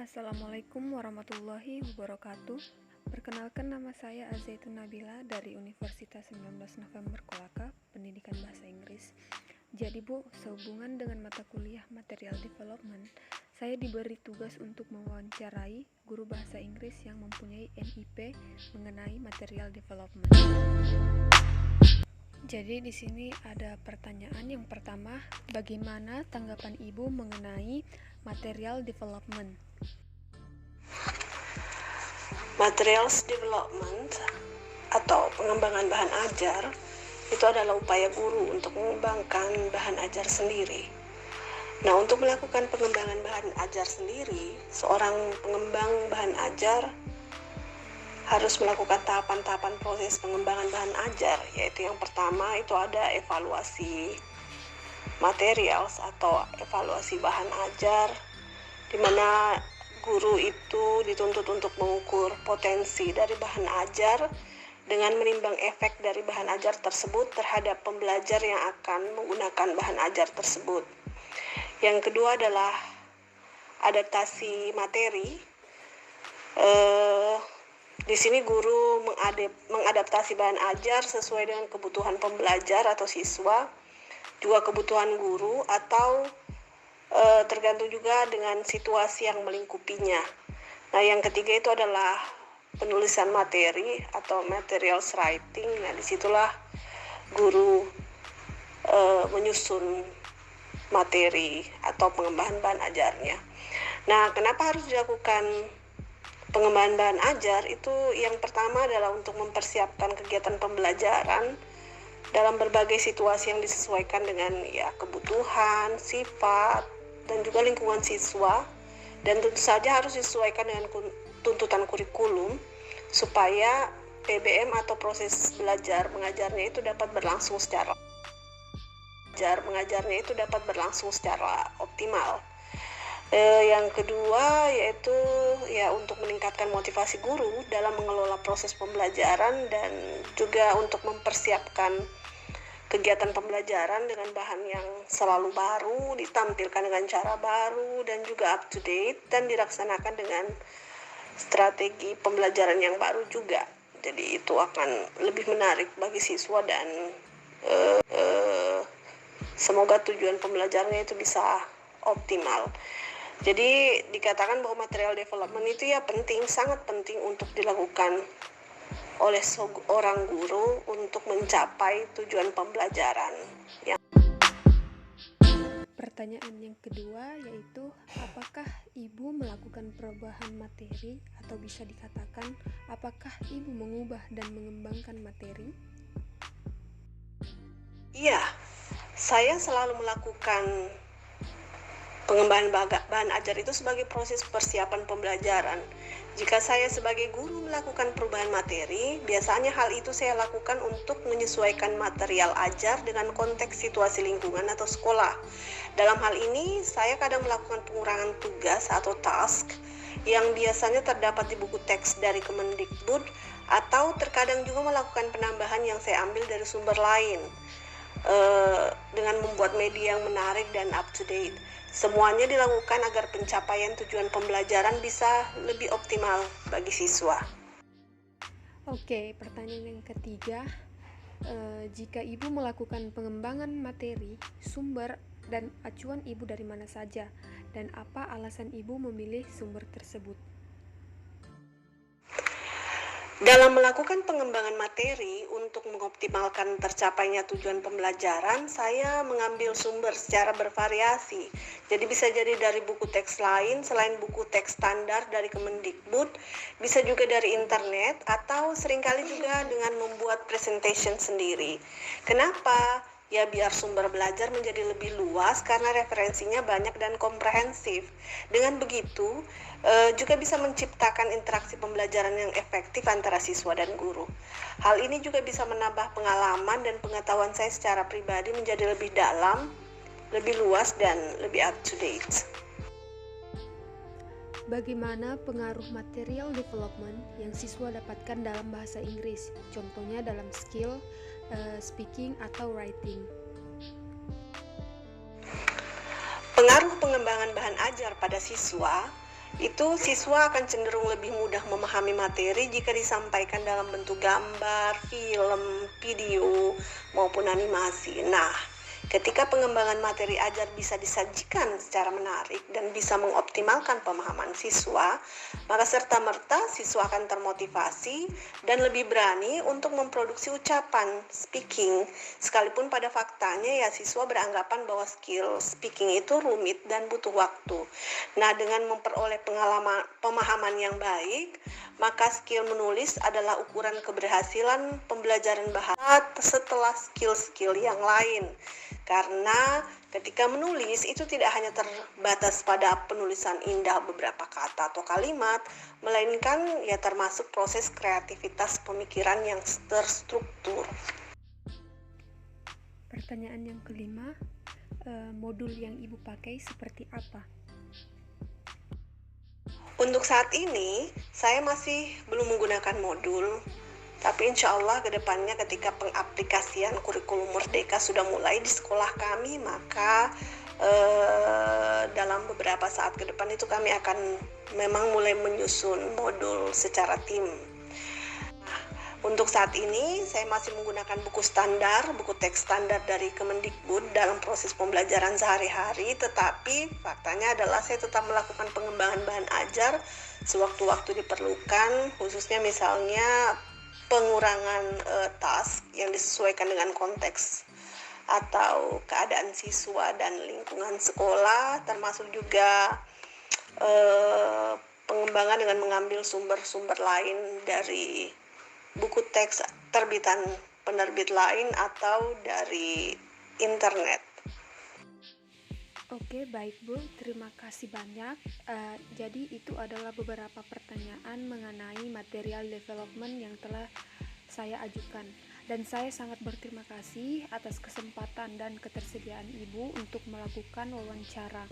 Assalamualaikum warahmatullahi wabarakatuh. Perkenalkan, nama saya Azaitun Nabila dari Universitas 19 November Kolaka, Pendidikan Bahasa Inggris. Jadi Bu, sehubungan dengan mata kuliah Material Development, saya diberi tugas untuk mewawancarai guru bahasa Inggris yang mempunyai NIP mengenai Material Development. Jadi di sini ada pertanyaan yang pertama, bagaimana tanggapan Ibu mengenai Material Development? Materials development atau pengembangan bahan ajar itu adalah upaya guru untuk mengembangkan bahan ajar sendiri. Nah, untuk melakukan pengembangan bahan ajar sendiri, seorang pengembang bahan ajar harus melakukan tahapan-tahapan proses pengembangan bahan ajar, yaitu yang pertama itu ada evaluasi materials atau evaluasi bahan ajar, di mana guru itu dituntut untuk mengukur potensi dari bahan ajar dengan menimbang efek dari bahan ajar tersebut terhadap pembelajar yang akan menggunakan bahan ajar tersebut. Yang kedua adalah adaptasi materi. Di sini guru mengadaptasi bahan ajar sesuai dengan kebutuhan pembelajar atau siswa, juga kebutuhan guru, atau tergantung juga dengan situasi yang melingkupinya. Nah, yang ketiga itu adalah penulisan materi atau materials writing. Nah, disitulah guru menyusun materi atau pengembangan bahan ajarnya. Nah, kenapa harus dilakukan pengembangan bahan ajar? Itu yang pertama adalah untuk mempersiapkan kegiatan pembelajaran dalam berbagai situasi yang disesuaikan dengan kebutuhan, sifat, dan juga lingkungan siswa, dan tentu saja harus disesuaikan dengan tuntutan kurikulum supaya PBM atau proses belajar mengajarnya itu dapat berlangsung secara optimal. Yang kedua yaitu untuk meningkatkan motivasi guru dalam mengelola proses pembelajaran dan juga untuk mempersiapkan kegiatan pembelajaran dengan bahan yang selalu baru, ditampilkan dengan cara baru dan juga up to date, dan dilaksanakan dengan strategi pembelajaran yang baru juga. Jadi itu akan lebih menarik bagi siswa dan semoga tujuan pembelajarannya itu bisa optimal. Jadi dikatakan bahwa material development itu penting, sangat penting untuk dilakukan oleh seorang guru untuk mencapai tujuan pembelajaran. Pertanyaan yang kedua yaitu, apakah Ibu melakukan perubahan materi atau bisa dikatakan apakah Ibu mengubah dan mengembangkan materi? Iya, saya selalu melakukan pengembangan bahan ajar itu sebagai proses persiapan pembelajaran. Jika saya sebagai guru melakukan perubahan materi, biasanya hal itu saya lakukan untuk menyesuaikan material ajar dengan konteks situasi lingkungan atau sekolah. Dalam hal ini, saya kadang melakukan pengurangan tugas atau task yang biasanya terdapat di buku teks dari Kemendikbud, atau terkadang juga melakukan penambahan yang saya ambil dari sumber lain dengan membuat media yang menarik dan up to date. Semuanya dilakukan agar pencapaian tujuan pembelajaran bisa lebih optimal bagi siswa. Oke, pertanyaan yang ketiga, jika Ibu melakukan pengembangan materi, sumber dan acuan Ibu dari mana saja, dan apa alasan Ibu memilih sumber tersebut? Dalam melakukan pengembangan materi untuk mengoptimalkan tercapainya tujuan pembelajaran, saya mengambil sumber secara bervariasi. Jadi bisa jadi dari buku teks lain selain buku teks standar dari Kemendikbud, bisa juga dari internet, atau seringkali juga dengan membuat presentation sendiri. Kenapa? Ya, biar sumber belajar menjadi lebih luas karena referensinya banyak dan komprehensif. Dengan begitu, juga bisa menciptakan interaksi pembelajaran yang efektif antara siswa dan guru. Hal ini juga bisa menambah pengalaman dan pengetahuan saya secara pribadi menjadi lebih dalam, lebih luas, dan lebih up to date. Bagaimana pengaruh material development yang siswa dapatkan dalam bahasa Inggris, contohnya dalam skill speaking atau writing? Pengaruh pengembangan bahan ajar pada siswa itu siswa akan cenderung lebih mudah memahami materi jika disampaikan dalam bentuk gambar, film, video, maupun animasi. Nah, ketika pengembangan materi ajar bisa disajikan secara menarik dan bisa mengoptimalkan pemahaman siswa, maka serta-merta siswa akan termotivasi dan lebih berani untuk memproduksi ucapan, speaking. Sekalipun pada faktanya ya siswa beranggapan bahwa skill speaking itu rumit dan butuh waktu. Nah, dengan memperoleh pemahaman yang baik, maka skill menulis adalah ukuran keberhasilan pembelajaran bahasa setelah skill-skill yang lain. Karena ketika menulis itu tidak hanya terbatas pada penulisan indah beberapa kata atau kalimat, melainkan ya termasuk proses kreativitas pemikiran yang terstruktur. Pertanyaan yang kelima, modul yang Ibu pakai seperti apa? Untuk saat ini, saya masih belum menggunakan modul, tapi insya Allah ke depannya ketika pengaplikasian kurikulum Merdeka sudah mulai di sekolah kami, maka dalam beberapa saat ke depan itu kami akan memang mulai menyusun modul secara tim. Untuk saat ini, saya masih menggunakan buku standar, buku teks standar dari Kemendikbud dalam proses pembelajaran sehari-hari, tetapi faktanya adalah saya tetap melakukan pengembangan bahan ajar sewaktu-waktu diperlukan, khususnya misalnya pengurangan task yang disesuaikan dengan konteks atau keadaan siswa dan lingkungan sekolah, termasuk juga pengembangan dengan mengambil sumber-sumber lain dari buku teks terbitan penerbit lain atau dari internet. Oke, baik Bu, terima kasih banyak. Jadi itu adalah beberapa pertanyaan mengenai material development yang telah saya ajukan. Dan saya sangat berterima kasih atas kesempatan dan ketersediaan Ibu untuk melakukan wawancara.